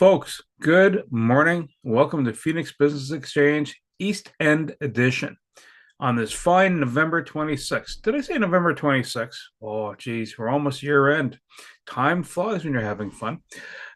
Folks, good morning. Welcome to Phoenix Business Exchange East End Edition on this fine November 26th. Did I say November 26th? Oh, geez, we're almost year end. Time flies when you're having fun.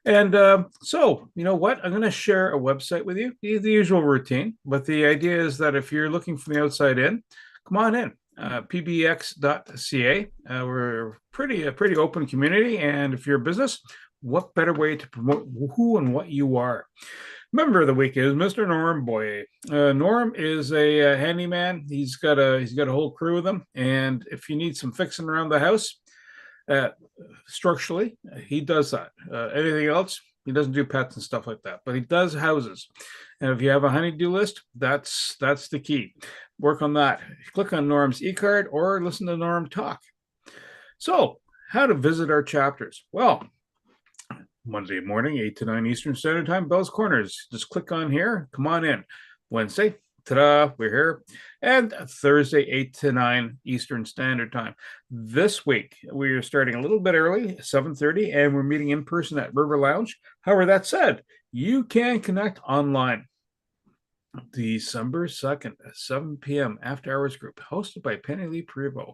And so, you know what? I'm going to share a website with you, the usual routine. But the idea is that if you're looking from the outside in, come on in. pbx.ca. We're a pretty open community. And if you're a business, what better way to promote who and what you are? Member of the week is Mr. Norm Boye. Norm is a handyman. He's got a whole crew with him, and if you need some fixing around the house, uh, structurally, he does that. Anything else, he doesn't do pets and stuff like that, but he does houses. And if you have a honeydew list, that's the key. Work on that. Click on Norm's e-card or listen to Norm talk. So, how to visit our chapters? Well, Monday morning, 8 to 9 Eastern Standard Time, Bell's Corners. Just click on here. Come on in. Wednesday, ta-da, we're here. And Thursday, 8 to 9 Eastern Standard Time. This week, we are starting a little bit early, 7:30, and we're meeting in person at River Lounge. However, that said, you can connect online. December 2nd at 7 p.m. After Hours Group, hosted by Penny Lee Prevost.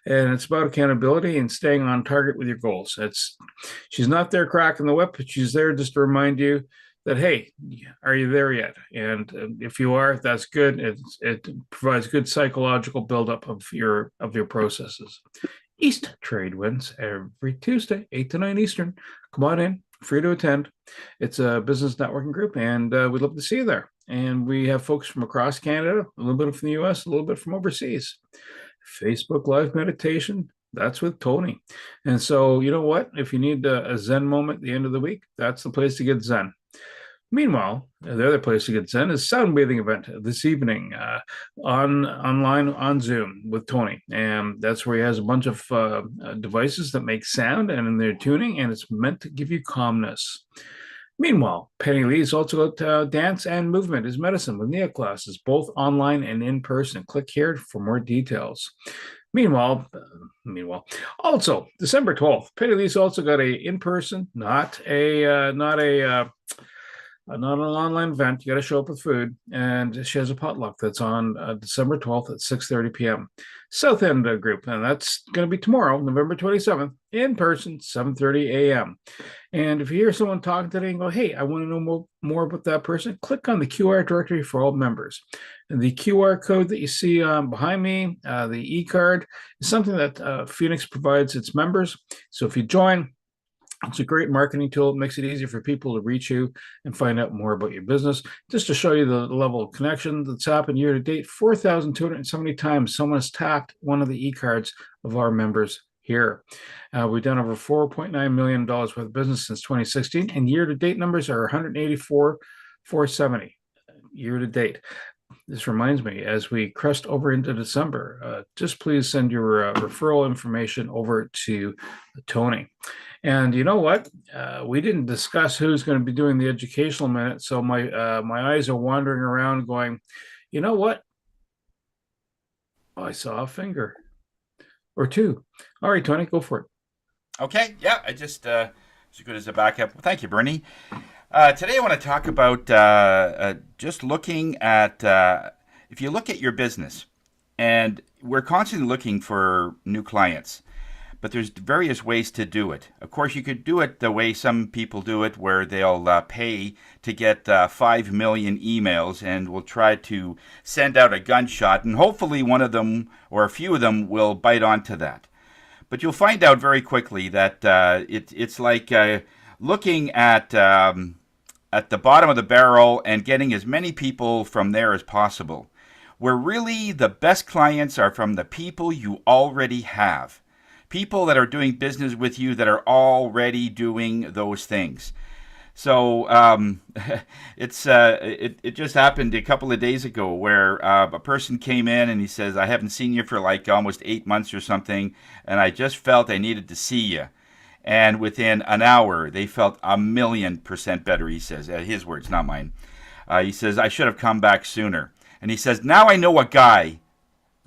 And it's about accountability and staying on target with your goals. She's not there cracking the whip, but she's there just to remind you that, hey, are you there yet? And if you are, that's good. It provides good psychological buildup of your processes. East Trade wins every Tuesday, 8 to 9 Eastern. Come on in, free to attend. It's a business networking group, and we'd love to see you there. And we have folks from across Canada, a little bit from the US, a little bit from overseas. Facebook Live Meditation, that's with Tony. And so, you know what? If you need a Zen moment at the end of the week, that's the place to get Zen. Meanwhile, the other place to get Zen is sound bathing event this evening online on Zoom with Tony. And that's where he has a bunch of devices that make sound and they're tuning, and it's meant to give you calmness. Meanwhile, Penny Lee's also got Dance and Movement is Medicine with Nia classes, both online and in person. Click here for more details. Meanwhile, also December 12th, Penny Lee's also got a in-person, not an online event. You got to show up with food, and she has a potluck that's on December 12th at 6:30 p.m. South End group, and that's going to be tomorrow, November 27th, in person, 7:30 a.m. And if you hear someone talking today and go, hey, I want to know more about that person, click on the QR directory for all members. And the QR code that you see behind me, the e-card, is something that Phoenix provides its members. So if you join, it's a great marketing tool. It makes it easier for people to reach you and find out more about your business. Just to show you the level of connection that's happened year to date, 4,270 times someone has tapped one of the e-cards of our members here. We've done over $4.9 million worth of business since 2016, and year to date numbers are 184,470 year to date. This reminds me, as we crest over into December, just please send your referral information over to Tony. And you know what? We didn't discuss who's going to be doing the educational minute, so my eyes are wandering around going, you know what? Oh, I saw a finger or two. All right, Tony, go for it. Okay, yeah, I just as good as a backup. Well, thank you, Bernie. Today I want to talk about just looking at if you look at your business, and we're constantly looking for new clients, but there's various ways to do it. Of course, you could do it the way some people do it, where they'll pay to get 5 million emails and will try to send out a gunshot, and hopefully one of them or a few of them will bite onto that. But you'll find out very quickly that it's like looking at the bottom of the barrel and getting as many people from there as possible, where really the best clients are from the people you already have. People that are doing business with you that are already doing those things. So it just happened a couple of days ago where a person came in and he says, I haven't seen you for like almost 8 months or something, and I just felt I needed to see you. And within an hour, they felt 1,000,000% better, he says. His words, not mine. He says, I should have come back sooner. And he says, now I know a guy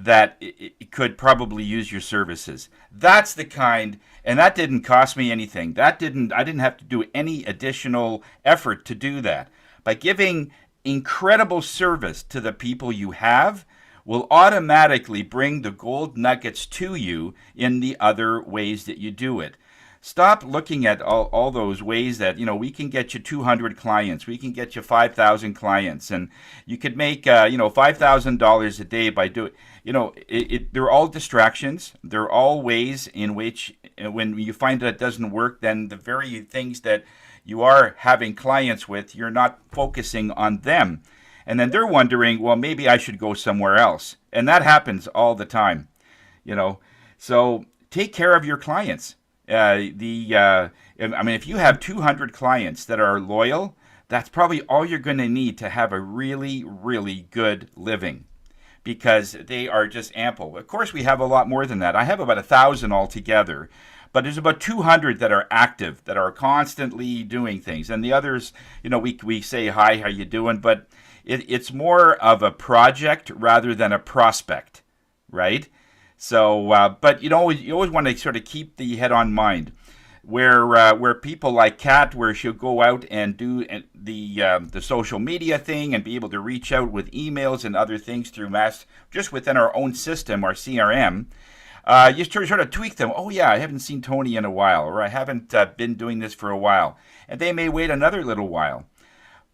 that it could probably use your services. That's the kind, and that didn't cost me anything. I didn't have to do any additional effort to do that. By giving incredible service to the people you have, will automatically bring the gold nuggets to you in the other ways that you do it. Stop looking at all those ways that, we can get you 200 clients, we can get you 5,000 clients, and you could make, $5,000 a day by doing, they're all distractions. They're all ways in which, when you find that it doesn't work, then the very things that you are having clients with, you're not focusing on them. And then they're wondering, well, maybe I should go somewhere else. And that happens all the time, you know. So take care of your clients. If you have 200 clients that are loyal, that's probably all you're going to need to have a really, really good living, because they are just ample. Of course, we have a lot more than that. I have about 1,000 altogether, but there's about 200 that are active, that are constantly doing things, and the others, we say hi, how you doing, but it's more of a project rather than a prospect, right? So, but you always want to sort of keep the head on mind. Where people like Kat, where she'll go out and do the social media thing and be able to reach out with emails and other things through mass, just within our own system, our CRM. You sort of tweak them. Oh yeah, I haven't seen Tony in a while, or I haven't been doing this for a while, and they may wait another little while.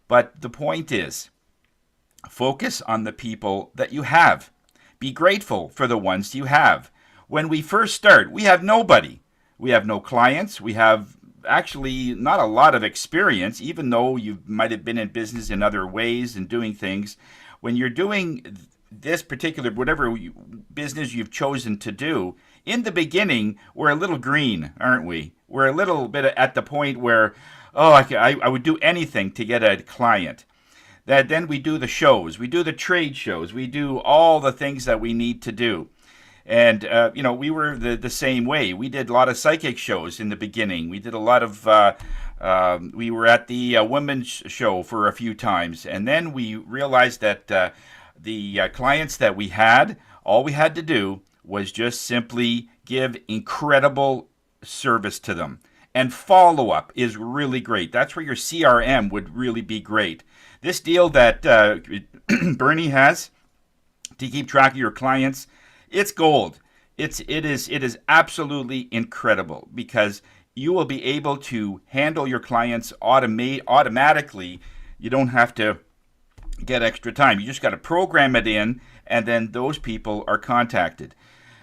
But the point is, focus on the people that you have. Be grateful for the ones you have. When we first start, we have nobody. We have no clients. We have actually not a lot of experience, even though you might have been in business in other ways and doing things. When you're doing this particular, whatever business you've chosen to do, in the beginning, we're a little green, aren't we? We're a little bit at the point where, oh, I would do anything to get a client. Then we do the shows, we do the trade shows, we do all the things that we need to do. And, we were the same way. We did a lot of psychic shows in the beginning. We did a lot of, we were at the women's show for a few times. And then we realized that the clients that we had, all we had to do was just simply give incredible service to them. And follow up is really great. That's where your CRM would really be great. This deal that Bernie has to keep track of your clients, it's gold. It is absolutely incredible, because you will be able to handle your clients automatically. You don't have to get extra time. You just got to program it in, and then those people are contacted.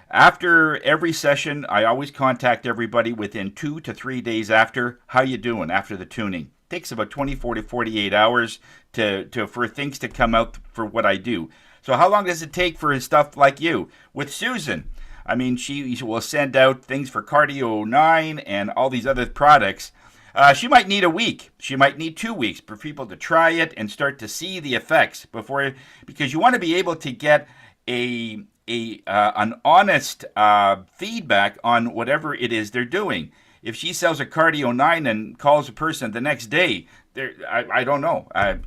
After every session, I always contact everybody within 2 to 3 days after. How you doing after the tuning? It takes about 24 to 48 hours for things to come out for what I do. So how long does it take for stuff like you? With Susan, I mean, she will send out things for Cardio 9 and all these other products. She might need a week. She might need 2 weeks for people to try it and start to see the effects because you want to be able to get an honest feedback on whatever it is they're doing. If she sells a Cardio 9 and calls a person the next day, I don't know. I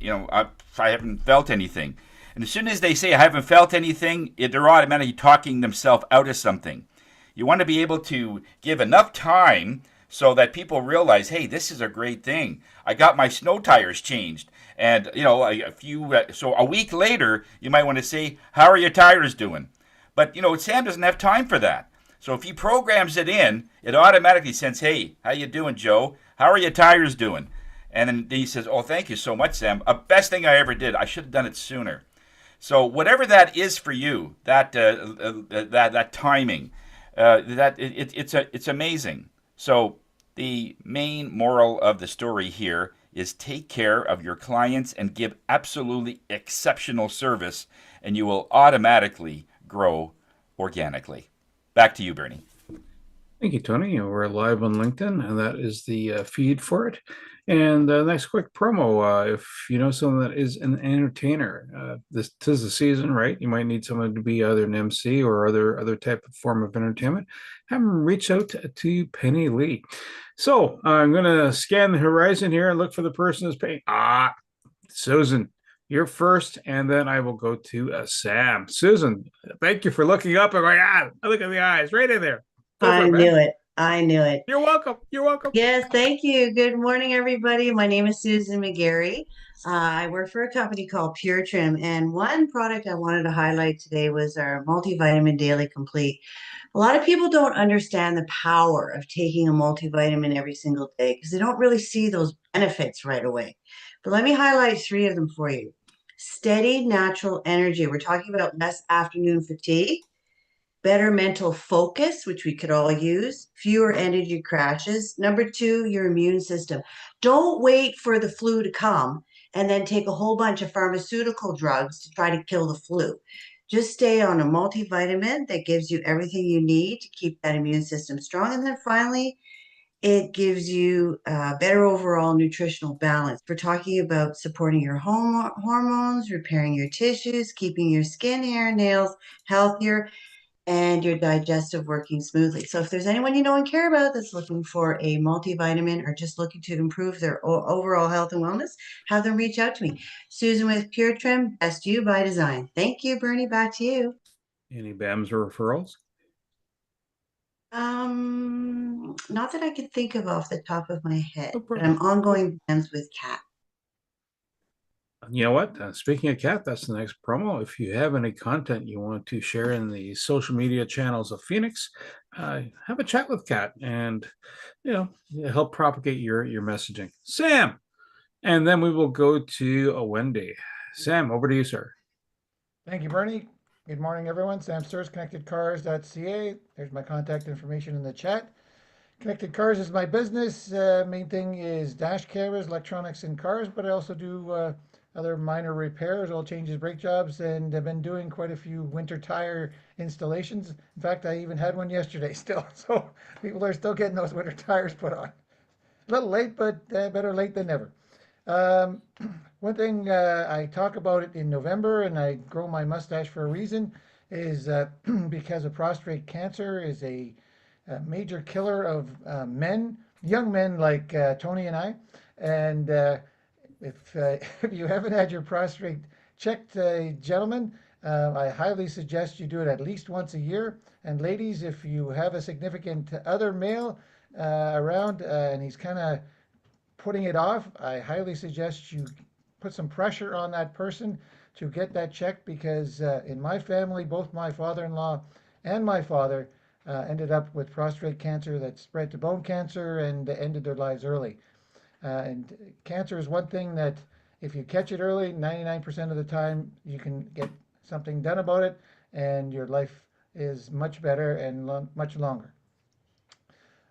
haven't felt anything. And as soon as they say, I haven't felt anything, they're automatically talking themselves out of something. You want to be able to give enough time so that people realize, hey, this is a great thing. I got my snow tires changed. And, so a week later, you might want to say, how are your tires doing? But, Sam doesn't have time for that. So if he programs it in, it automatically sends, hey, how you doing, Joe? How are your tires doing? And then he says, oh, thank you so much, Sam. Best thing I ever did. I should have done it sooner. So whatever that is for you, that timing, it's amazing. So the main moral of the story here is take care of your clients and give absolutely exceptional service, and you will automatically grow organically. Back to you, Bernie. Thank you, Tony. We're live on LinkedIn, and that is the feed for it. And nice quick promo. If you know someone that is an entertainer, this is the season, right? You might need someone to be either an MC or other type of form of entertainment. Have them reach out to Penny Lee. So I'm going to scan the horizon here and look for the person who's paying. Susan. You're first, and then I will go to Sam. Susan, thank you for looking up and going, I look at the eyes right in there. Go for I it, man. knew it. I knew it. You're welcome. You're welcome. Yes, thank you. Good morning, everybody. My name is Susan McGarry. I work for a company called Pure Trim, and one product I wanted to highlight today was our multivitamin daily complete. A lot of people don't understand the power of taking a multivitamin every single day because they don't really see those benefits right away. But let me highlight three of them for you. Steady natural energy. We're talking about less afternoon fatigue, better mental focus, which we could all use, fewer energy crashes. Number two, your immune system. Don't wait for the flu to come and then take a whole bunch of pharmaceutical drugs to try to kill the flu. Just stay on a multivitamin that gives you everything you need to keep that immune system strong. And then finally, it gives you better overall nutritional balance. We're talking about supporting your hormones, repairing your tissues, keeping your skin, hair, nails healthier, and your digestive working smoothly. So if there's anyone you know and care about that's looking for a multivitamin or just looking to improve their overall health and wellness, have them reach out to me. Susan with Pure Trim, best you by design. Thank you, Bernie. Back to you. Any BAMs or referrals? Not that I can think of off the top of my head, No but problem. I'm ongoing plans with Cat. You know what? Speaking of Cat, that's the next promo. If you have any content you want to share in the social media channels of Phoenix, have a chat with Cat and help propagate your messaging. Sam, and then we will go to Wendy. Sam, over to you, sir. Thank you, Bernie. Good morning, everyone. Sam Sturs, ConnectedCars.ca. There's my contact information in the chat. Connected Cars is my business. Main thing is dash cameras, electronics in cars, but I also do other minor repairs, oil changes, brake jobs, and I've been doing quite a few winter tire installations. In fact, I even had one yesterday still, so people are still getting those winter tires put on. A little late, but better late than never. Um, One thing I talk about it in November, and I grow my mustache for a reason, is because of prostate cancer is a major killer of men, young men like Tony and I. And if you haven't had your prostate checked, gentlemen, I highly suggest you do it at least once a year. And ladies, if you have a significant other male around and he's kind of putting it off, I highly suggest you put some pressure on that person to get that checked because in my family, both my father-in-law and my father ended up with prostate cancer that spread to bone cancer and ended their lives early. And cancer is one thing that if you catch it early, 99% of the time you can get something done about it and your life is much better and much longer.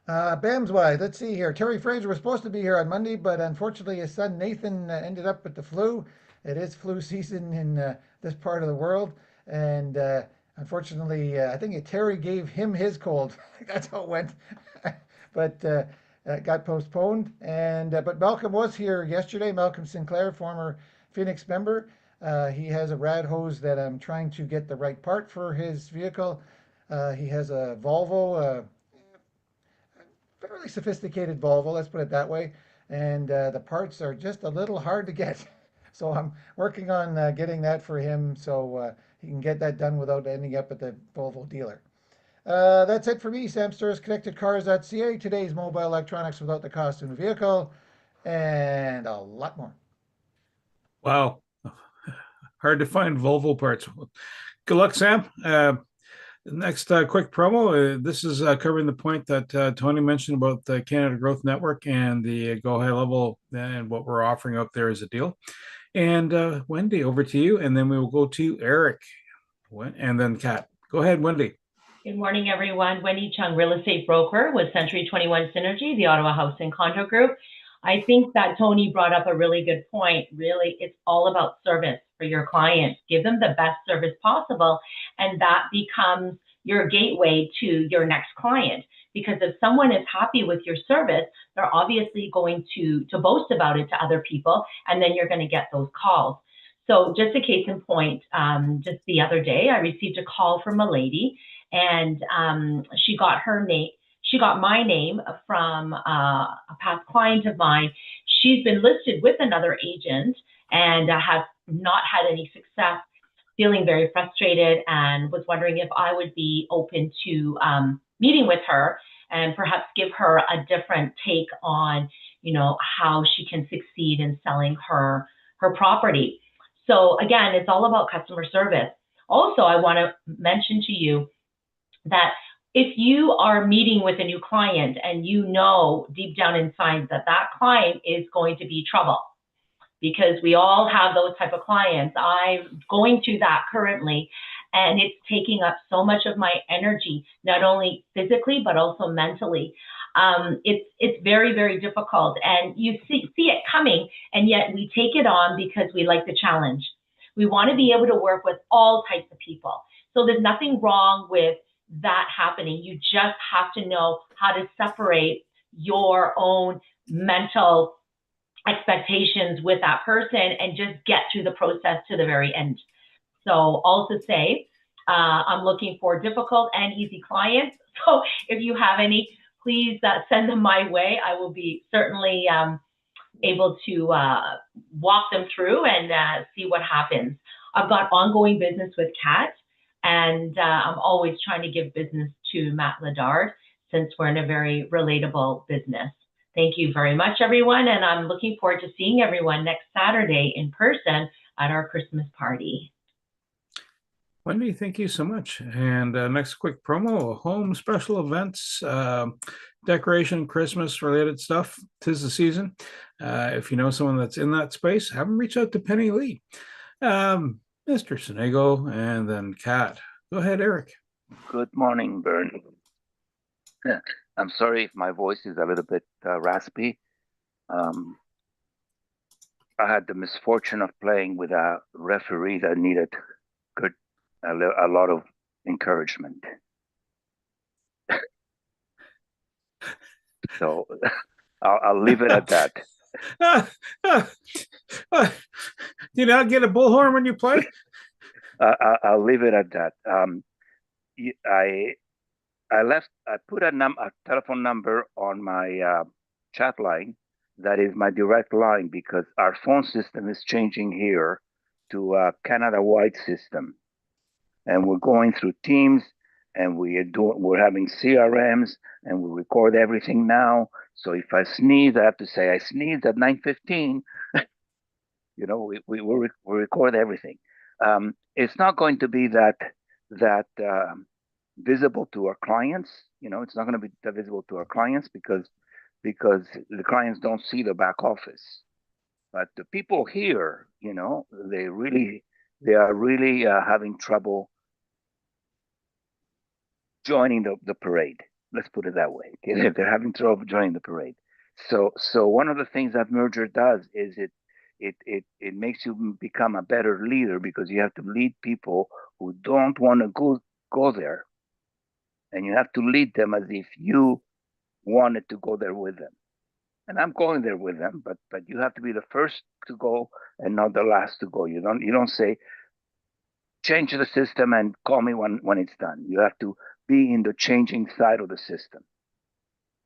Bams wise, let's see here. Terry Fraser was supposed to be here on Monday, but unfortunately his son Nathan ended up with the flu. It is flu season in this part of the world, and unfortunately, I think Terry gave him his cold. That's how it went. But it got postponed. And but Malcolm was here yesterday. Malcolm Sinclair, former Phoenix member. He has a rad hose that I'm trying to get the right part for his vehicle. He has a Volvo. Fairly sophisticated Volvo, let's put it that way. And the parts are just a little hard to get. So I'm working on getting that for him so he can get that done without ending up at the Volvo dealer. That's it for me, Sam Sturs, ConnectedCars.ca. Today's mobile electronics without the cost of a vehicle, and a lot more. Wow. Hard to find Volvo parts. Good luck, Sam. Next quick promo. This is covering the point that Tony mentioned about the Canada Growth Network and the Go High Level and what we're offering out there as a deal. And Wendy, over to you. And then we will go to Eric and then Kat. Go ahead, Wendy. Good morning, everyone. Wendy Chung, real estate broker with Century 21 Synergy, the Ottawa House and Condo Group. I think that Tony brought up a really good point. Really, it's all about service for your clients. Give them the best service possible, and that becomes your gateway to your next client. Because if someone is happy with your service, they're obviously going to boast about it to other people, and then you're going to get those calls. So just a case in point, just the other day, I received a call from a lady, and she got her name. She got my name from a past client of mine. She's been listed with another agent and has not had any success, feeling very frustrated, and was wondering if I would be open to meeting with her and perhaps give her a different take on, how she can succeed in selling her property. So again, it's all about customer service. Also, I want to mention to you that if you are meeting with a new client and you know deep down inside that that client is going to be trouble, because we all have those type of clients. I'm going through that currently, and it's taking up so much of my energy, not only physically but also mentally. It's very, very difficult, and you see it coming, and yet we take it on because we like the challenge. We want to be able to work with all types of people. So there's nothing wrong with that happening. You just have to know how to separate your own mental expectations with that person and just get through the process to the very end. So all to say, I'm looking for difficult and easy clients. So if you have any, please send them my way. I will be certainly able to walk them through and see what happens. I've got ongoing business with Kat, and I'm always trying to give business to Matt Ladard, since we're in a very relatable business. Thank you very much, everyone, and I'm looking forward to seeing everyone next Saturday in person at our Christmas party. Wendy, thank you so much. And next quick promo, home special events, decoration, Christmas related stuff. 'Tis the season. If you know someone that's in that space, have them reach out to Penny Lee. Mr. Sonego, and then Kat. Go ahead, Eric. Good morning, Bernie. I'm sorry if my voice is a little bit raspy. I had the misfortune of playing with a referee that needed a lot of encouragement. So I'll leave it at that. Do you not get a bullhorn when you play? I'll leave it at that. I put a telephone number on my chat line. That is my direct line, because our phone system is changing here to a Canada-wide system, and we're going through Teams, and we're having CRMs, and we record everything now. So if I sneeze, I have to say I sneezed at 9:15. We record everything. It's not going to be that visible to our clients. It's not going to be that visible to our clients because the clients don't see the back office. But the people here, they are really having trouble joining the parade. Let's put it that way. Okay? They're having trouble joining the parade. So one of the things that merger does is it makes you become a better leader, because you have to lead people who don't want to go there. And you have to lead them as if you wanted to go there with them. And I'm going there with them, but you have to be the first to go and not the last to go. You don't say, change the system and call me when it's done. You have to be in the changing side of the system.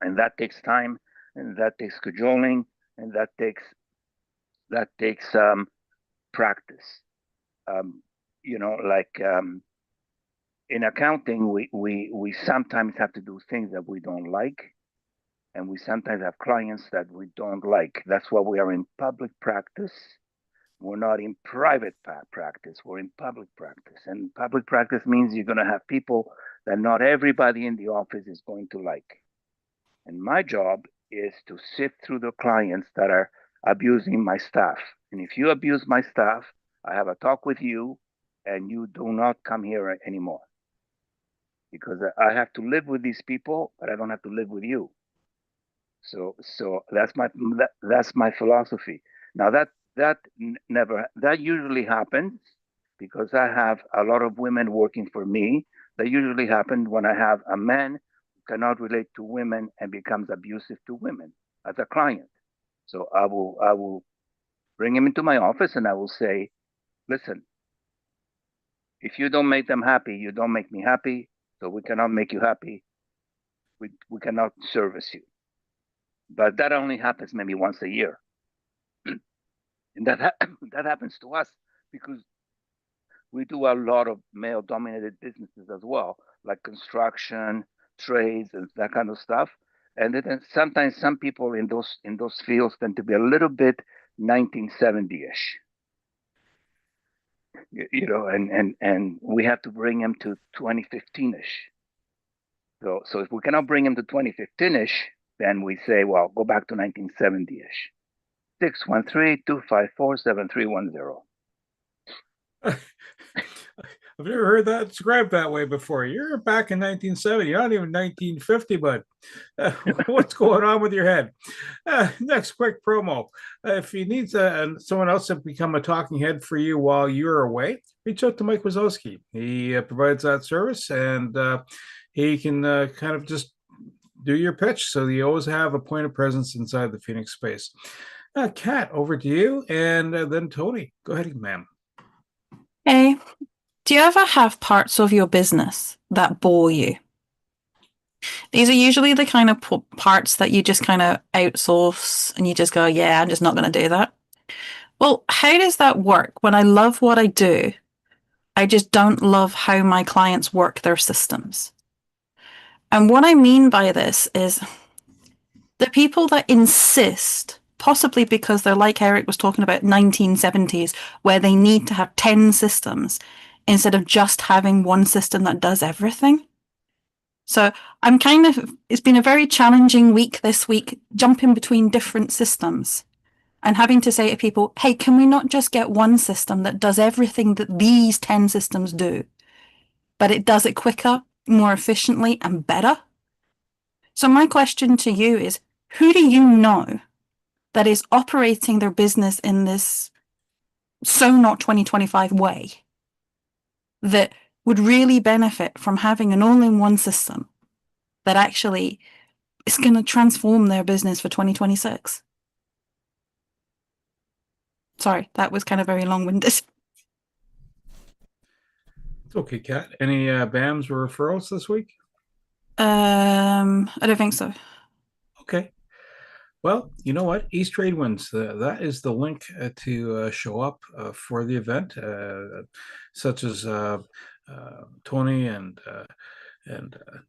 And that takes time, and that takes cajoling, and that takes practice. In accounting, we sometimes have to do things that we don't like, and we sometimes have clients that we don't like. That's why we are in public practice. We're not in private practice. We're in public practice. And public practice means you're going to have people that not everybody in the office is going to like. And my job is to sift through the clients that are abusing my staff. And if you abuse my staff, I have a talk with you, and you do not come here anymore. Because I have to live with these people, but I don't have to live with you. So that's my philosophy. Now that usually happens because I have a lot of women working for me. That usually happens when I have a man who cannot relate to women and becomes abusive to women as a client. So I will bring him into my office, and I will say, listen, if you don't make them happy, you don't make me happy. So we cannot make you happy. We cannot service you. But that only happens maybe once a year. And that happens to us because we do a lot of male-dominated businesses as well, like construction, trades, and that kind of stuff. And then sometimes some people in those fields tend to be a little bit 1970-ish, and we have to bring them to 2015-ish. So if we cannot bring them to 2015-ish, then we say, well, go back to 1970-ish. 613-254-7310. I've never heard that described that way before. You're back in 1970, you're not even 1950, but what's going on with your head? Next quick promo. If you need someone else to become a talking head for you while you're away, reach out to Mike Wazowski. He provides that service, and he can kind of just do your pitch so you always have a point of presence inside the Phoenix space. Kat, over to you, and then Tony. Go ahead, ma'am. Hey, do you ever have parts of your business that bore you? These are usually the kind of parts that you just kind of outsource and you just go, yeah, I'm just not going to do that. Well, how does that work? When I love what I do, I just don't love how my clients work their systems. And what I mean by this is the people that insist, possibly because they're like Eric was talking about 1970s, where they need to have 10 systems instead of just having one system that does everything. So it's been a very challenging week this week, jumping between different systems and having to say to people, hey, can we not just get one system that does everything that these 10 systems do, but it does it quicker, more efficiently, and better? So my question to you is, who do you know that is operating their business in this so not 2025 way that would really benefit from having an all-in-one system that actually is going to transform their business for 2026? Sorry, that was kind of very long-winded. It's okay, Kat. Any BAMs or referrals this week? I don't think so. Okay. Well, you know what? East Trade Winds, that is the link to show up for the event, such as Tony and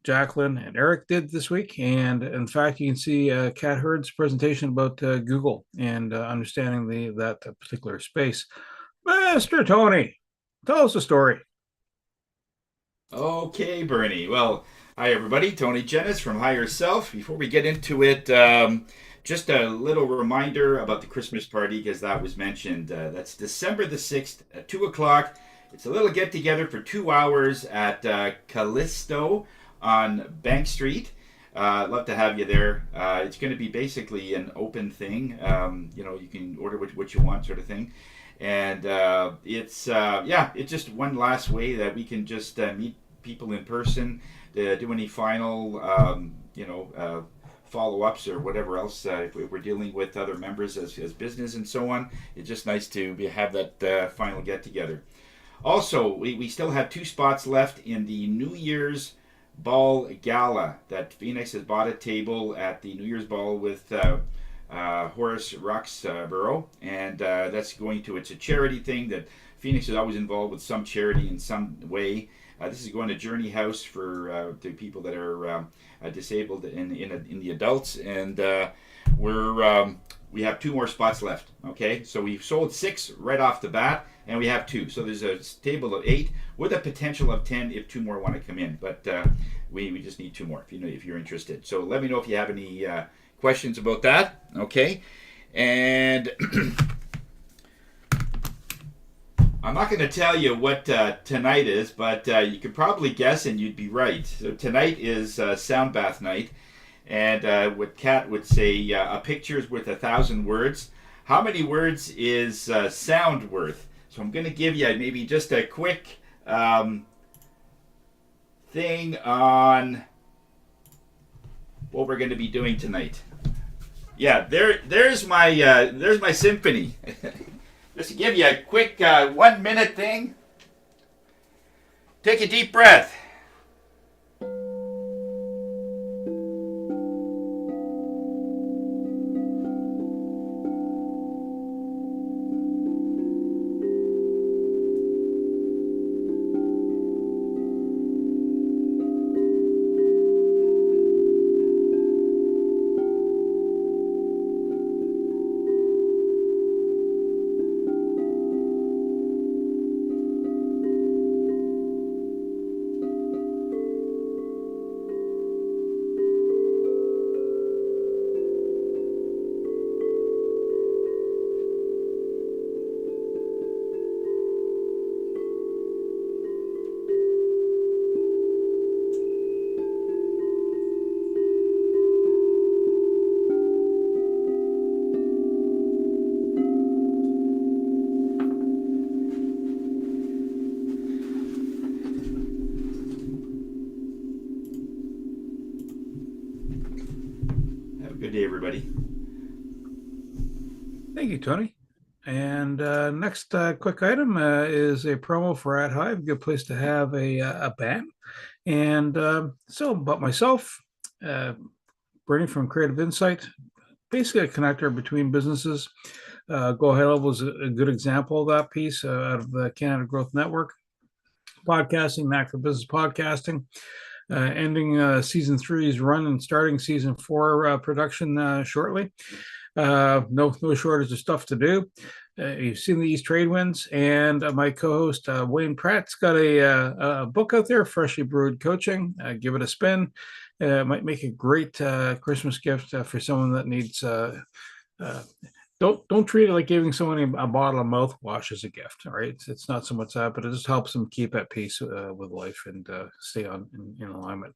Jacqueline and Eric did this week. And in fact, you can see Kat Hurd's presentation about Google and understanding that particular space. Mr. Tony, tell us a story. Okay, Bernie. Well, hi everybody. Tony Jennis from Higher Self. Before we get into it, just a little reminder about the Christmas party because that was mentioned. That's December the 6th at 2 o'clock. It's a little get together for 2 hours at Callisto on Bank Street. I'd love to have you there. It's going to be basically an open thing. You can order what you want, sort of thing. And it's just one last way that we can just meet people in person, do any final, follow-ups or whatever else if we're dealing with other members as business and so on. It's just nice to have that final get-together. Also, we still have 2 spots left in the New Year's Ball Gala that Phoenix has bought a table at the New Year's Ball with Horace Roxborough, and that's it's a charity thing that Phoenix is always involved with some charity in some way. This is going to Journey House for the people that are disabled in the adults, and we have 2 more spots left. Okay, so we've sold 6 right off the bat, and we have 2. So there's a table of 8 with a potential of 10 if 2 more want to come in. But we just need 2 more if you're interested. So let me know if you have any questions about that. Okay, and I'm not going to tell you what tonight is, but you could probably guess, and you'd be right. So tonight is sound bath night, and what Kat would say, a picture is worth 1,000 words. How many words is sound worth? So I'm going to give you maybe just a quick thing on what we're going to be doing tonight. Yeah, there's my symphony. Just to give you a quick 1 minute thing. Take a deep breath. everybody. Thank you, Tony. And next quick item is a promo for Ad Hive, a good place to have a ban. And so, about myself, Bernie from Creative Insight, basically a connector between businesses. Go High Level is a good example of that piece out of the Canada Growth Network. Podcasting, Knack for Business Podcasting. Ending season 3's run and starting season 4 production shortly. No shortage of stuff to do. You've seen these trade winds, and my co-host Wayne Pratt's got a book out there, Freshly Brewed Coaching. Give it a spin. Might make a great Christmas gift for someone that needs. Don't treat it like giving someone a bottle of mouthwash as a gift. All right, it's not so much that, but it just helps them keep at peace with life and stay in alignment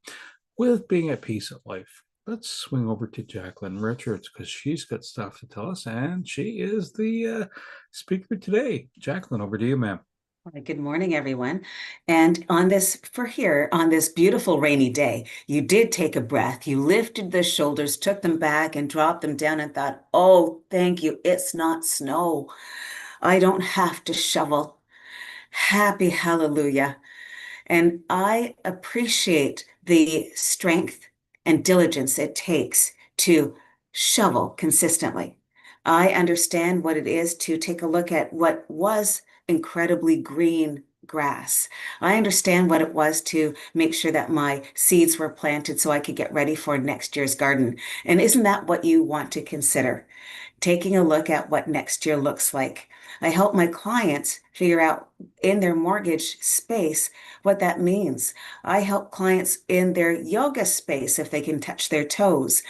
with being at peace at life. Let's swing over to Jacqueline Richards because she's got stuff to tell us, and she is the speaker today. Jacqueline, over to you, ma'am. Good morning, everyone. And on this beautiful rainy day, you did take a breath. You lifted the shoulders, took them back, and dropped them down and thought, oh, thank you. It's not snow. I don't have to shovel. Happy hallelujah. And I appreciate the strength and diligence it takes to shovel consistently. I understand what it is to take a look at what was incredibly green grass. I understand what it was to make sure that my seeds were planted so I could get ready for next year's garden. And isn't that what you want to consider? Taking a look at what next year looks like. I help my clients figure out in their mortgage space what that means. I help clients in their yoga space if they can touch their toes.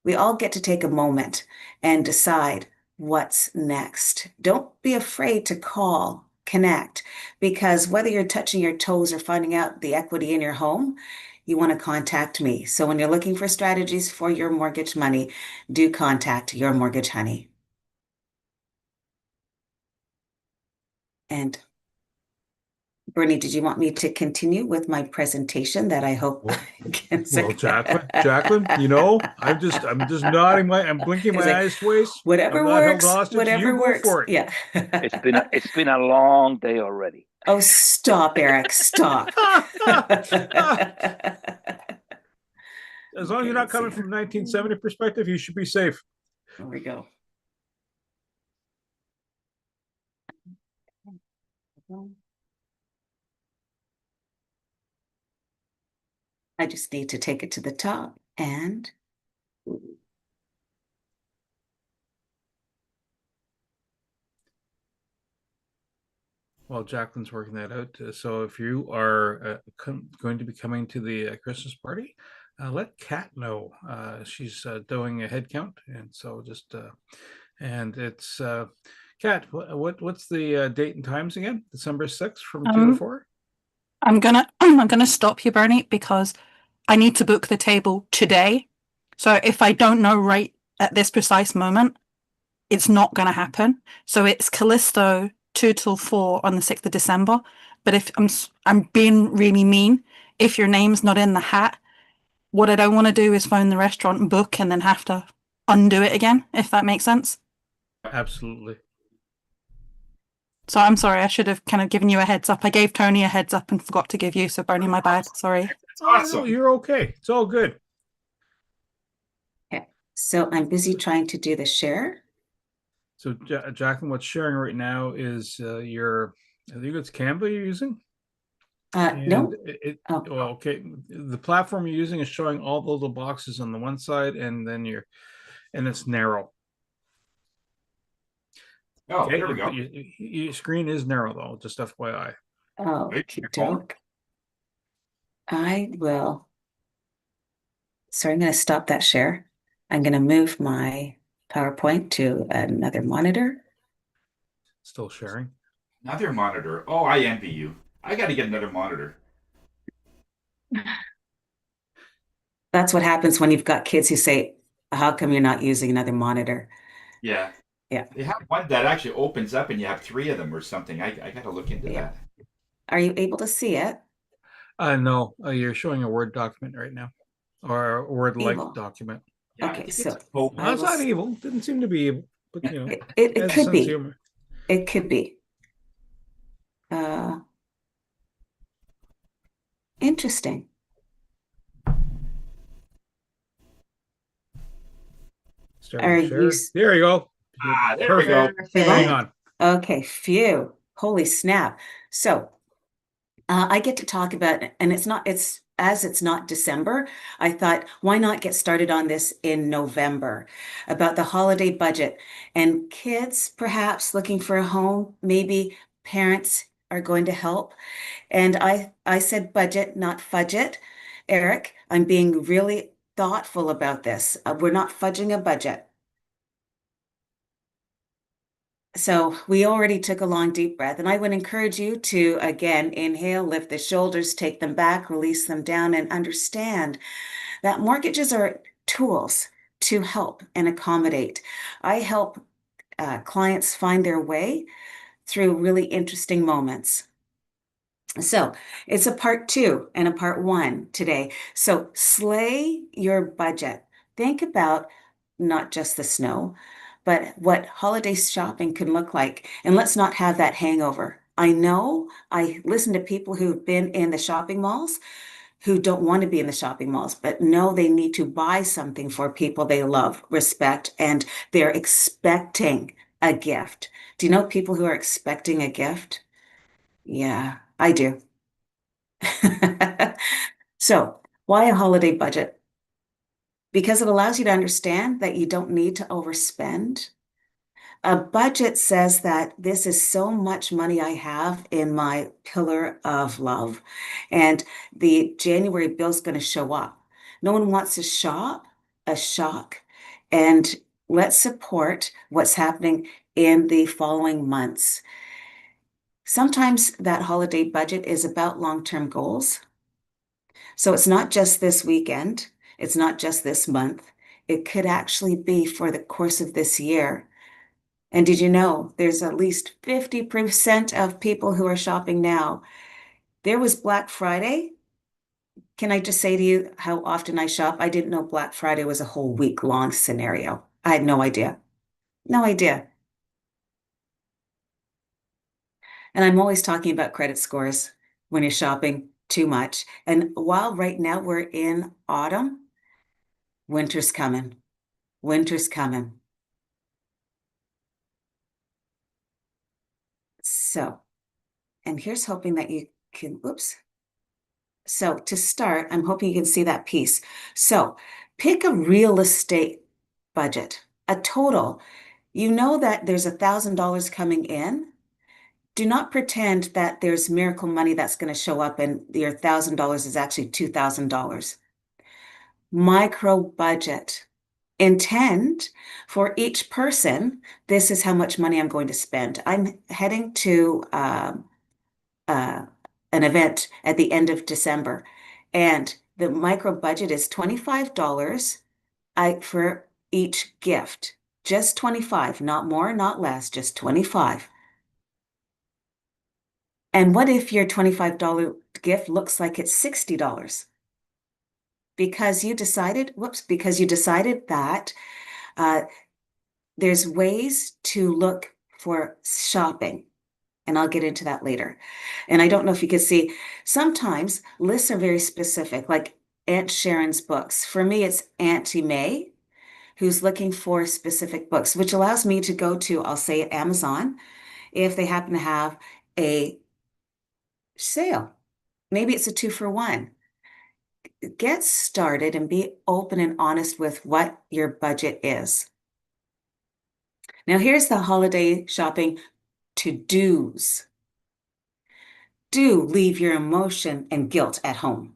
We all get to take a moment and decide what's next. Don't be afraid to call, connect, because whether you're touching your toes or finding out the equity in your home, you want to contact me. So when you're looking for strategies for your mortgage money, do contact Your Mortgage Honey. And Bernie, did you want me to continue with my presentation that I hope can Well, Jacqueline, you know, I'm just nodding I'm blinking my eyes twice. Whatever works, whatever you works. Go for it. Yeah. It's been a long day already. Oh, stop, Eric, stop. As long as you're not coming from 1970 perspective, you should be safe. There we go. I just need to take it to the top and Well, Jacqueline's working that out. So if you are going to be coming to the Christmas party, let Kat know. She's doing a head count, and so just and it's Kat. What's the date and times again? December 6th from 2 to 4. I'm gonna stop you, Bernie, because I need to book the table today. So if I don't know right at this precise moment, it's not gonna happen. So it's Callisto 2 till 4 on the 6th of December. But if I'm being really mean, if your name's not in the hat, what I don't want to do is phone the restaurant and book and then have to undo it again, if that makes sense. Absolutely. So I'm sorry, I should have kind of given you a heads up. I gave Tony a heads up and forgot to give you, so Bernie, my bad. Sorry. Awesome. Oh, you're okay. It's all good. okay. So I'm busy trying to do the share. So Jacqueline, what's sharing right now is your, I think it's Canva you're using? No. Well, okay. The platform you're using is showing all the little boxes on the one side, and then and it's narrow. Oh, okay, there we go. Your screen is narrow though, just FYI. Oh, doke. I will. So I'm going to stop that share. I'm going to move my PowerPoint to another monitor. Still sharing. Another monitor. Oh, I envy you. I got to get another monitor. That's what happens when you've got kids who say, how come you're not using another monitor? Yeah. Yeah. They have one that actually opens up and you have 3 of them or something. I got to look into that. Are you able to see it? No, you're showing a Word document right now, or a Word-like document. Yeah, I Okay, think it's so hope. I That's will. not evil. Didn't seem to be evil, but It has a could sense of be. humor. It could be. Uh, Interesting. Starting Are to you share. There you go. There we go. Perfect. Bang Perfect. on. okay? Phew. Holy snap. So I get to talk about, and it's not December. I thought, why not get started on this in November about the holiday budget and kids perhaps looking for a home, maybe parents are going to help. And I said budget, not fudget. Eric, I'm being really thoughtful about this. We're not fudging a budget. So we already took a long deep breath, and I would encourage you to again inhale, lift the shoulders, take them back, release them down, and understand that mortgages are tools to help and accommodate. I help clients find their way through really interesting moments. So it's a part two and a part one today. So slay your budget. Think about not just the snow, but what holiday shopping can look like. And let's not have that hangover. I know I listen to people who've been in the shopping malls who don't want to be in the shopping malls, but know they need to buy something for people they love, respect, and they're expecting a gift. Do you know people who are expecting a gift? Yeah, I do. So, why a holiday budget? Because it allows you to understand that you don't need to overspend. A budget says that this is so much money I have in my pillar of love, and the January bill's going to show up. No one wants to shop a shock, and let's support what's happening in the following months. Sometimes that holiday budget is about long-term goals. So it's not just this weekend, it's not just this month. It could actually be for the course of this year. And did you know there's at least 50% of people who are shopping now? There was Black Friday. Can I just say to you how often I shop? I didn't know Black Friday was a whole week long scenario. I had no idea. No idea. And I'm always talking about credit scores when you're shopping too much. And while right now we're in autumn, winter's coming. Winter's coming. So, and here's hoping that you can, oops. So to start, I'm hoping you can see that piece. So pick a real estate budget, a total. You know that there's $1,000 coming in. Do not pretend that there's miracle money that's going to show up and your $1,000 is actually $2,000. Micro budget. Intend for each person, this is how much money I'm going to spend. I'm heading to uh, an event at the end of December, and the micro budget is $25 for each gift. Just 25, not more, not less, just 25. And what if your $25 gift looks like it's $60? Because you decided, whoops, because you decided that uh, there's ways to look for shopping. And I'll get into that later. And I don't know if you can see, sometimes lists are very specific, like Aunt Sharon's books. For me, it's Auntie May, who's looking for specific books, which allows me to go to, I'll say at Amazon, if they happen to have a sale. Maybe it's a 2 for 1. Get started and be open and honest with what your budget is. Now, here's the holiday shopping to-dos. Do leave your emotion and guilt at home.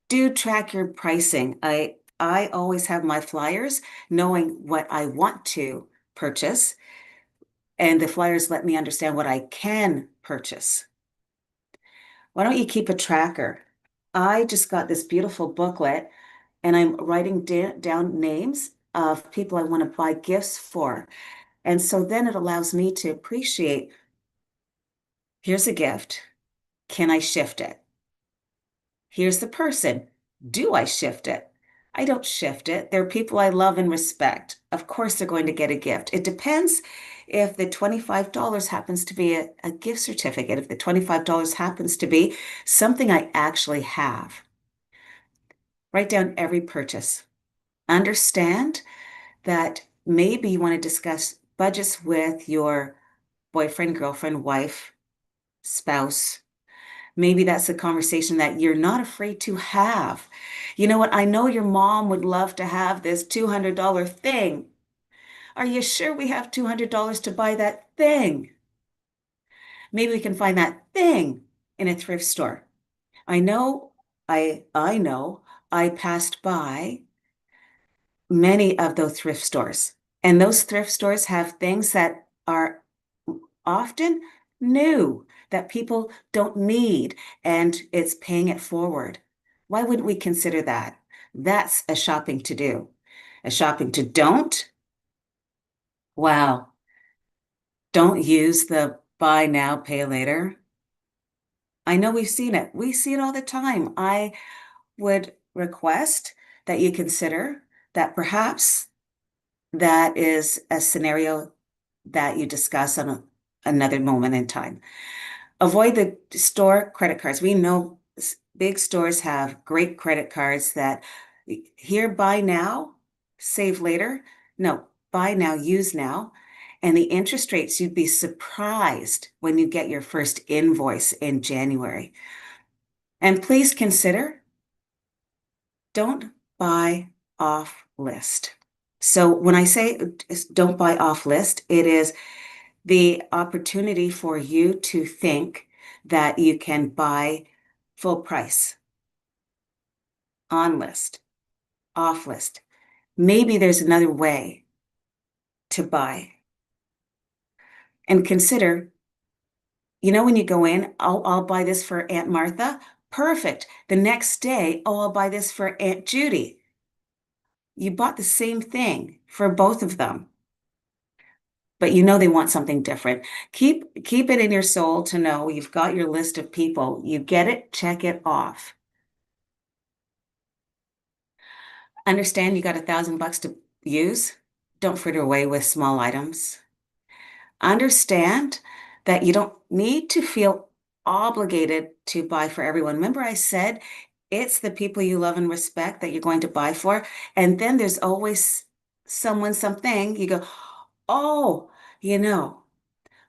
Do track your pricing. I always have my flyers knowing what I want to purchase, and the flyers let me understand what I can purchase. Why don't you keep a tracker? I just got this beautiful booklet and I'm writing down names of people I want to buy gifts for. And so then it allows me to appreciate, here's a gift. Can I shift it? Here's the person. Do I shift it? I don't shift it. They're people I love and respect. Of course, they're going to get a gift. It depends if the $25 happens to be a gift certificate, if the $25 happens to be something I actually have. Write down every purchase. Understand that maybe you want to discuss budgets with your boyfriend, girlfriend, wife, spouse. Maybe that's a conversation that you're not afraid to have. You know what? I know your mom would love to have this $200 thing. Are you sure we have $200 to buy that thing? Maybe we can find that thing in a thrift store. I know, I know I passed by many of those thrift stores, and those thrift stores have things that are often new that people don't need, and it's paying it forward. Why wouldn't we consider that? That's a shopping to do. A shopping to don't? Wow. Don't use the buy now, pay later. I know we've seen it. We see it all the time. I would request that you consider that perhaps that is a scenario that you discuss on another moment in time. Avoid the store credit cards. We know big stores have great credit cards that here, buy now, save later. No, buy now, use now. And the interest rates, you'd be surprised when you get your first invoice in January. And please consider, don't buy off list. So when I say don't buy off list, it is the opportunity for you to think that you can buy full price, on list, off list. Maybe there's another way to buy. And consider, when you go in, I'll buy this for Aunt Martha. Perfect. The next day, I'll buy this for Aunt Judy. You bought the same thing for both of them, but they want something different. Keep it in your soul to know you've got your list of people. You get it, check it off. Understand you got $1,000 to use. Don't fritter away with small items. Understand that you don't need to feel obligated to buy for everyone. Remember, I said it's the people you love and respect that you're going to buy for. And then there's always something you go, oh,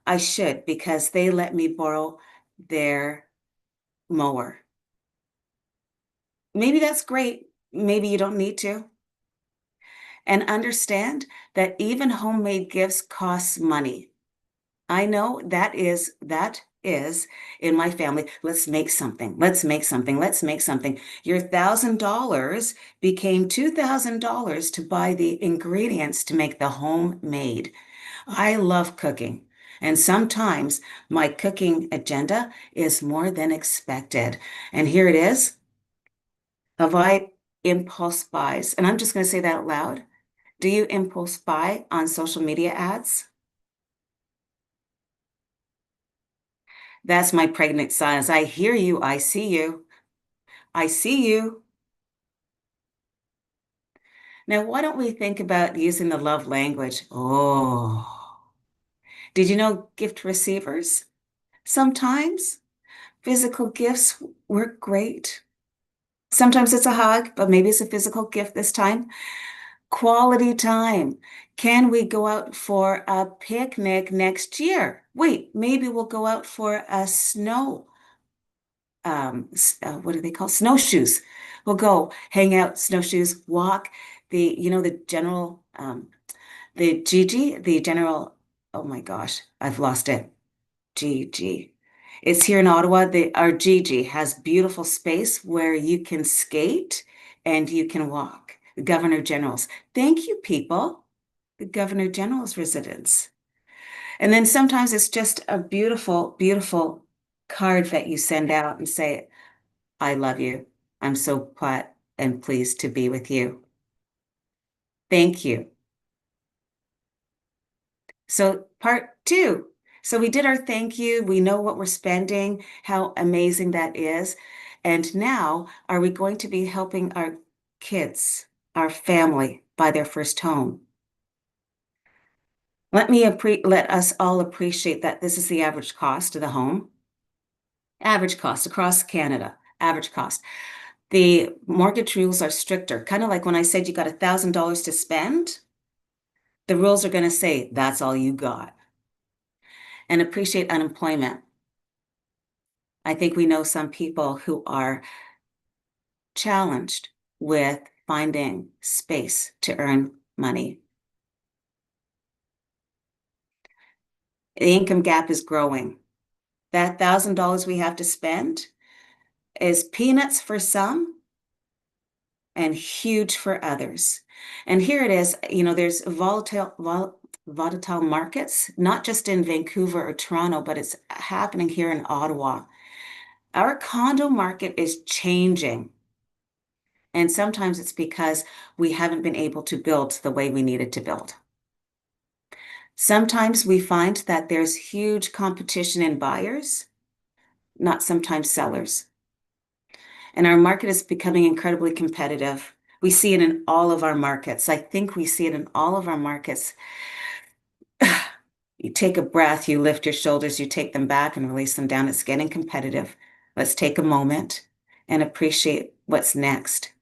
I should because they let me borrow their mower. Maybe that's great. Maybe you don't need to. And understand that even homemade gifts cost money. I know that is in my family. Let's make something. Let's make something. Let's make something. Your $1,000 became $2,000 to buy the ingredients to make the homemade. I love cooking. And sometimes my cooking agenda is more than expected. And here it is. Avoid impulse buys. And I'm just going to say that out loud. Do you impulse buy on social media ads? That's my pregnant silence. I hear you. I see you. I see you. Now, why don't we think about using the love language? Oh, did you know gift receivers? Sometimes physical gifts work great. Sometimes it's a hug, but maybe it's a physical gift this time. Quality time. Can we go out for a picnic next year? Wait, maybe we'll go out for a what do they call snowshoes? We'll go hang out, snowshoes, walk. The general, the Gigi, the general. Oh my gosh, I've lost it. Gigi. It's here in Ottawa. Our Gigi has beautiful space where you can skate and you can walk. The Governor General's. Thank you, people. The Governor General's residence. And then sometimes it's just a beautiful, beautiful card that you send out and say, I love you. I'm so glad and pleased to be with you. Thank you. So part 2. So we did our thank you. We know what we're spending, how amazing that is. And now, are we going to be helping our kids our family buy their first home. Let us all appreciate that this is the average cost of the home. Average cost across Canada, average cost. The mortgage rules are stricter, kind of like when I said you got $1,000 to spend, the rules are going to say that's all you got. And appreciate unemployment. I think we know some people who are challenged with finding space to earn money. The income gap is growing. That $1,000 we have to spend is peanuts for some and huge for others. And here it is, there's volatile markets, not just in Vancouver or Toronto, but it's happening here in Ottawa. Our condo market is changing. And sometimes it's because we haven't been able to build the way we needed to build. Sometimes we find that there's huge competition in buyers, not sometimes sellers. And our market is becoming incredibly competitive. We see it in all of our markets. I think we see it in all of our markets. You take a breath, you lift your shoulders, you take them back and release them down. It's getting competitive. Let's take a moment and appreciate what's next.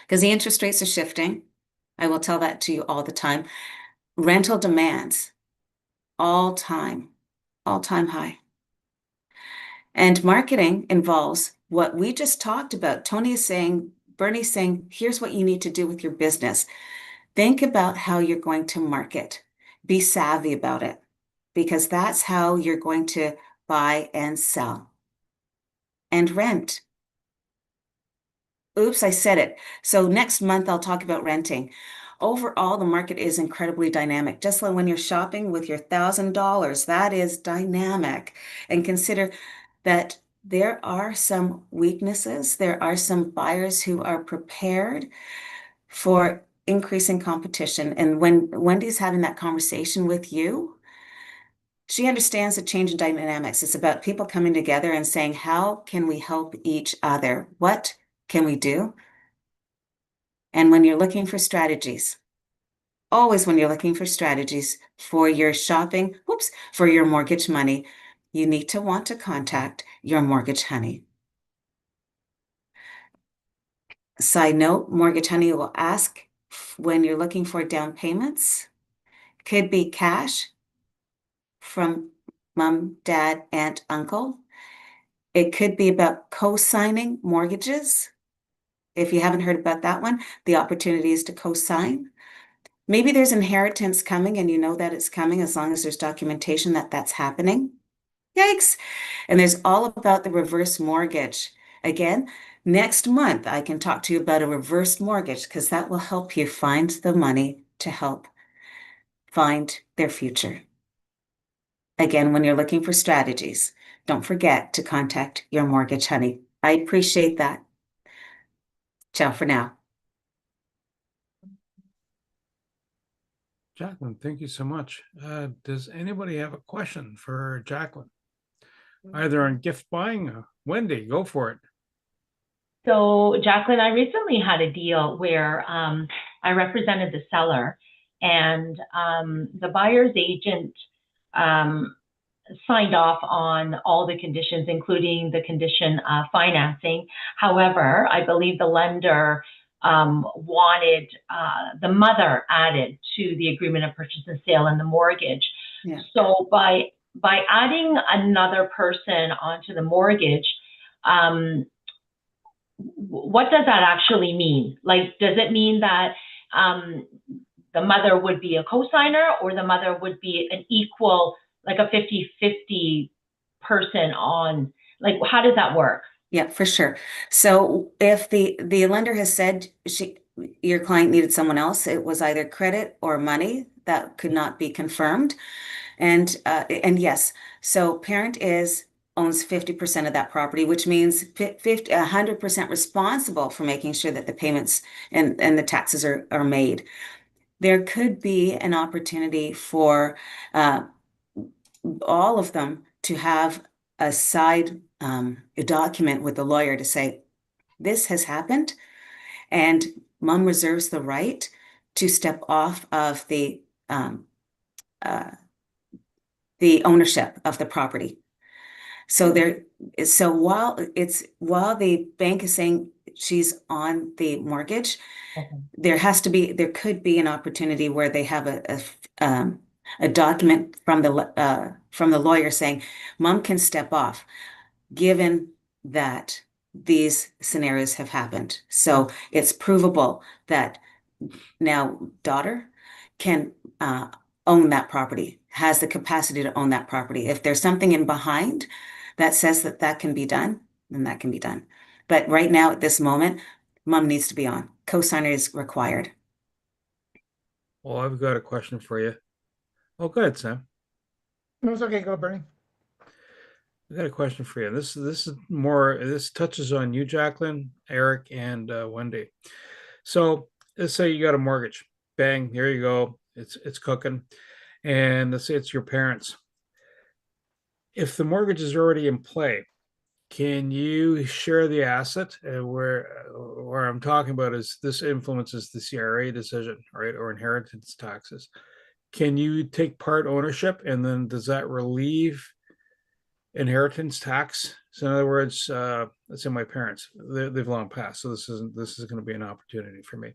Because the interest rates are shifting. I will tell that to you all the time. Rental demands, all-time high. And marketing involves what we just talked about. Tony is saying, Bernie's saying, here's what you need to do with your business. Think about how you're going to market. Be savvy about it, because that's how you're going to buy and sell and rent. Oops, I said it. So next month, I'll talk about renting. Overall, the market is incredibly dynamic. Just like when you're shopping with your $1,000, that is dynamic. And consider that there are some weaknesses. There are some buyers who are prepared for increasing competition. And when Wendy's having that conversation with you, she understands the change in dynamics. It's about people coming together and saying, how can we help each other? What can we do? And when you're looking for strategies, always when you're looking for strategies for your shopping, for your mortgage money, you need to want to contact your mortgage honey. Side note, mortgage honey will ask when you're looking for down payments. Could be cash from mom, dad, aunt, uncle. It could be about co-signing mortgages. If you haven't heard about that one, the opportunity is to co-sign. Maybe there's inheritance coming and you know that it's coming as long as there's documentation that that's happening. Yikes. And there's all about the reverse mortgage. Again, next month, I can talk to you about a reverse mortgage because that will help you find the money to help find their future. Again, when you're looking for strategies, don't forget to contact your mortgage honey. I appreciate that. Ciao for now. Jacqueline, thank you so much. Does anybody have a question for Jacqueline? Either on gift buying? Wendy, go for it. So, Jacqueline, I recently had a deal where I represented the seller, and the buyer's agent signed off on all the conditions, including the condition of financing. However, I believe the lender wanted the mother added to the agreement of purchase and sale and the mortgage. Yeah. So by adding another person onto the mortgage, what does that actually mean? Like, does it mean that the mother would be a co-signer, or the mother would be an equal, like a 50-50 person on, like, how does that work? Yeah, for sure. So if the lender has said your client needed someone else, it was either credit or money that could not be confirmed. And yes, so parent owns 50% of that property, which means 100% responsible for making sure that the payments and the taxes are made. There could be an opportunity for all of them to have a side a document with the lawyer to say, this has happened, and mom reserves the right to step off of uh, the ownership of the property. So while the bank is saying she's on the mortgage, Okay. there could be an opportunity where they have a document from the lawyer saying mom can step off, given that these scenarios have happened. So it's provable that now daughter can own that property, has the capacity to own that property. If there's something in behind that says that that can be done, then that can be done. But right now, at this moment, mom needs to be on. Co-signer is required. Well, I've got a question for you. Oh, go ahead, Sam. No, it's okay. Go, Bernie. I got a question for you. This touches on you, Jacqueline, Eric, and Wendy. So let's say you got a mortgage. Bang, here you go. It's cooking. And let's say it's your parents. If the mortgage is already in play, can you share the asset? Where I'm talking about is this influences the CRA decision, right, or inheritance taxes. Can you take part ownership, and then does that relieve inheritance tax? So in other words, let's say my parents, they've long passed, so this is going to be an opportunity for me.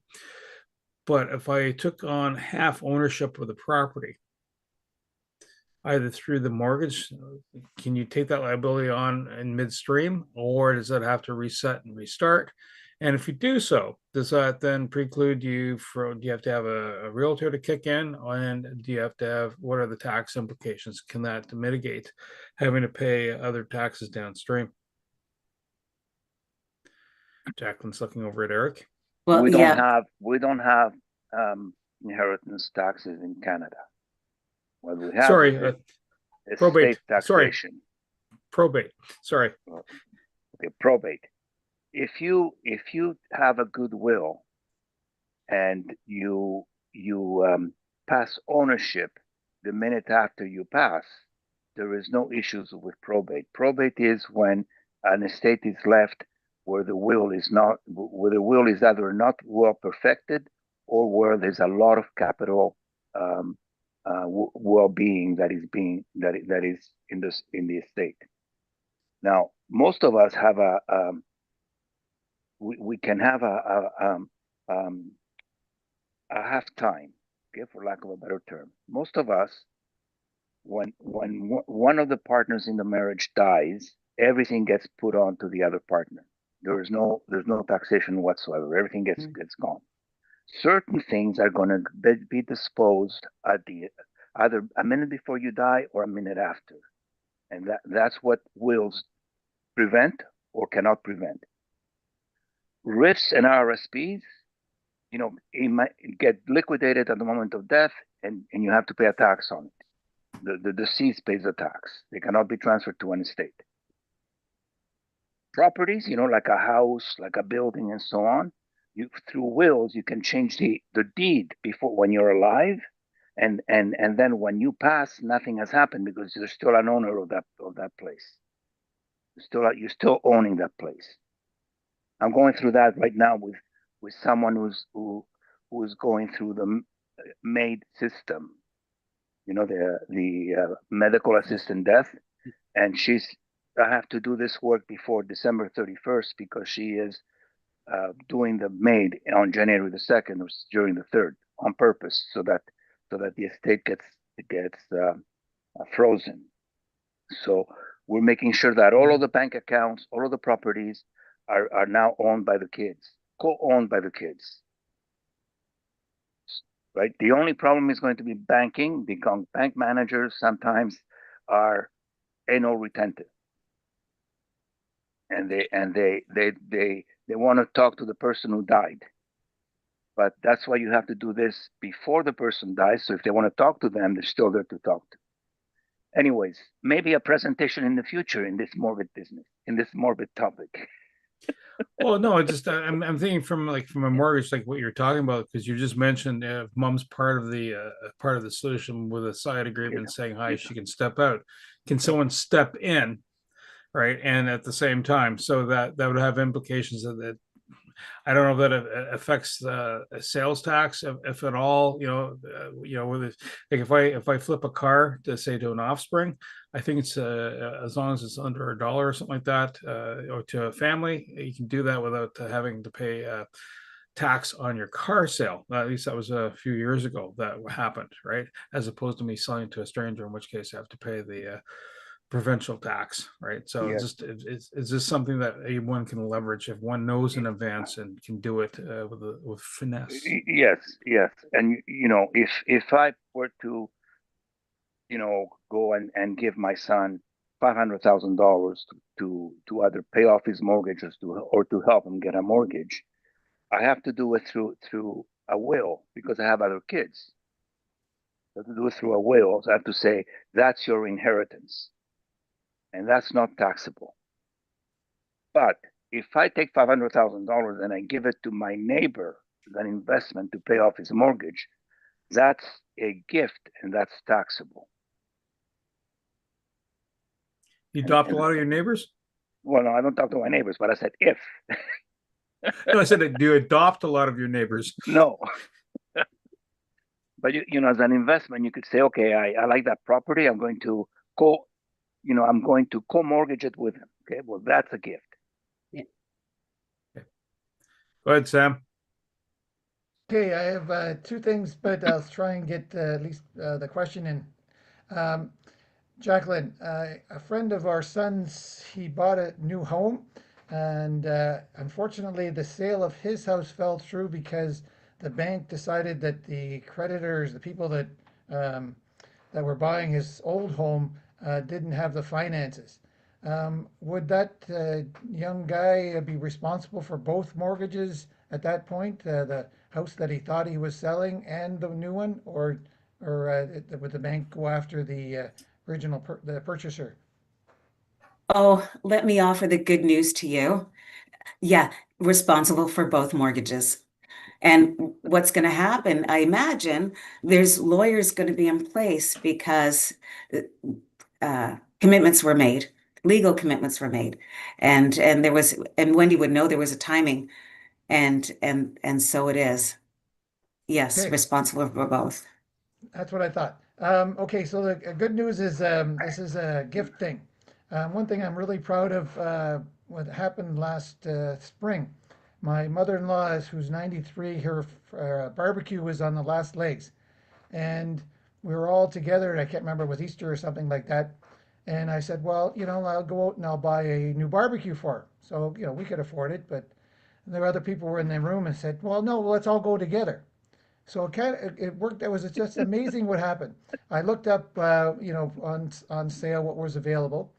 But if I took on half ownership of the property, either through the mortgage, can you take that liability on in midstream, or does that have to reset and restart? And if you do so, does that then preclude you from, do you have to have a realtor to kick in? And do you have to have, what are the tax implications? Can that mitigate having to pay other taxes downstream? Jacqueline's looking over at Eric. Well, we yeah. don't have inheritance taxes in Canada. What we have Sorry, is probate. estate taxation. Probate. Sorry. Okay, probate. If you have a goodwill and you pass ownership the minute after you pass, there is no issues with probate. Probate is when an estate is left where the will is either not well perfected, or where there's a lot of capital well-being that is in the estate. Now, most of us have we can have a half time, okay, for lack of a better term. Most of us, when one of the partners in the marriage dies, everything gets put on to the other partner. There's no taxation whatsoever. Everything gets gone. Certain things are going to be disposed at either a minute before you die or a minute after, and that's what wills prevent or cannot prevent. RIFs and RSPs, it might get liquidated at the moment of death, and you have to pay a tax on it. The deceased pays the tax. They cannot be transferred to an estate. Properties, like a house, like a building, and so on, through wills you can change the deed before, when you're alive, and then when you pass, nothing has happened because you're still an owner of that place. You're still owning that place. I'm going through that right now with someone who's going through the MAID system, the medical assistant death, and I have to do this work before December 31st because she is doing the MAID on January the 2nd or during the 3rd on purpose, so that the estate gets frozen. So we're making sure that all of the bank accounts, all of the properties are now owned by the kids, co-owned by the kids. Right? The only problem is going to be banking, because bank managers sometimes are anal retentive, and they want to talk to the person who died. But that's why you have to do this before the person dies. So if they want to talk to them, they're still there to talk to. Anyways, maybe a presentation in the future in this morbid topic. Well, no, I'm thinking from a mortgage, like what you're talking about, because you just mentioned mom's part of the solution with a side agreement saying hi, she can step out. Can someone step in, right? And at the same time, so that would have implications of that. I don't know that it affects sales tax, if at all. With it, like if I flip a car to say to an offspring, I think it's as long as it's under $1 or something like that, or to a family, you can do that without having to pay tax on your car sale. At least that was a few years ago that happened, right? As opposed to me selling to a stranger, in which case I have to pay the provincial tax, right? So Yes. it's just something that one can leverage if one knows in advance and can do it with finesse. Yes, yes. And if I were to, go and give my son $500,000 to either pay off his mortgages or to help him get a mortgage, I have to do it through a will because I have other kids. I have to do it through a will. So I have to say that's your inheritance, and that's not taxable. But if I take $500,000 and I give it to my neighbor as an investment to pay off his mortgage, that's a gift and that's taxable. You adopt a lot of your neighbors? Well, no, I don't talk to my neighbors, but I said if. No, I said, do you adopt a lot of your neighbors? No. But as an investment, you could say, okay, I like that property. I'm going to co-mortgage it with him. Okay, well, that's a gift. Yeah. Okay. Go ahead, Sam. Okay, I have two things, but I'll try and get at least the question in. Jacqueline, a friend of our son's, he bought a new home, and unfortunately, the sale of his house fell through because the bank decided that the creditors, the people that were buying his old home, didn't have the finances. Would that young guy be responsible for both mortgages at that point, the house that he thought he was selling and the new one, or would the bank go after the original the purchaser? Oh, let me offer the good news to you. Yeah, responsible for both mortgages. And what's going to happen, I imagine, there's lawyers going to be in place because commitments were made, legal commitments were made, and Wendy would know there was a timing, and so it is. Yes, Okay. responsible for both. That's what I thought. Okay, so the good news is this is a gift thing. One thing I'm really proud of what happened last spring. My mother-in-law, who's 93, her barbecue was on the last legs, and we were all together. I can't remember, it was Easter or something like that. And I said, well, I'll go out and I'll buy a new barbecue for her. So, we could afford it, but there were other people were in the room and said, well, no, let's all go together. So it worked. It was just amazing what happened. I looked up, on sale what was available,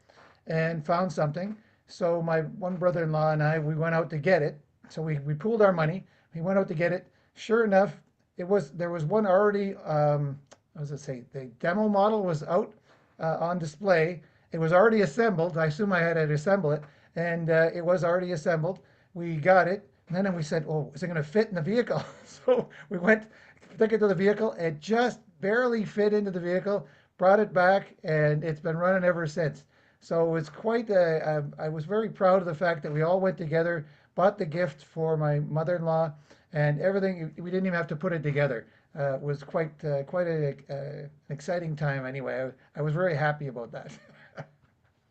and found something. So my one brother-in-law and I, we went out to get it. So we pooled our money. We went out to get it. Sure enough, there was one already. What does it say? The demo model was out on display. It was already assembled. I assume I had to assemble it, and it was already assembled. We got it. And then we said, "Oh, is it going to fit in the vehicle?" So we went, took it to the vehicle. It just barely fit into the vehicle. Brought it back, and it's been running ever since. So it's quite I was very proud of the fact that we all went together, bought the gift for my mother-in-law, and everything. We didn't even have to put it together. It was quite an exciting time. Anyway, I was very happy about that.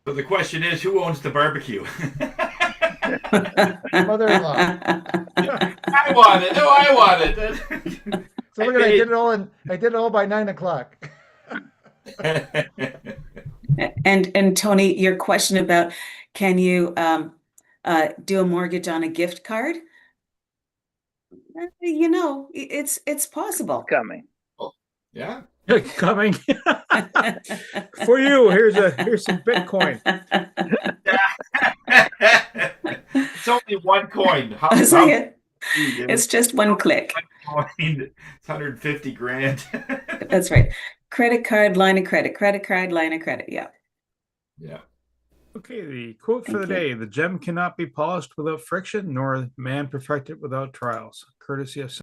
So the question is, who owns the barbecue? Mother-in-law. I want it. No, I want it. So look at, I did it all by 9 o'clock. And Tony, your question about can you do a mortgage on a gift card? It's possible. Coming. Oh, yeah. Coming for you. Here's some Bitcoin. It's only one coin. It's just one click. One coin. It's 150 grand. That's right. Credit card, line of credit, credit card, line of credit. Yeah. Yeah. Okay, the quote for the day: "The gem cannot be polished without friction, nor man perfected without trials." Courtesy of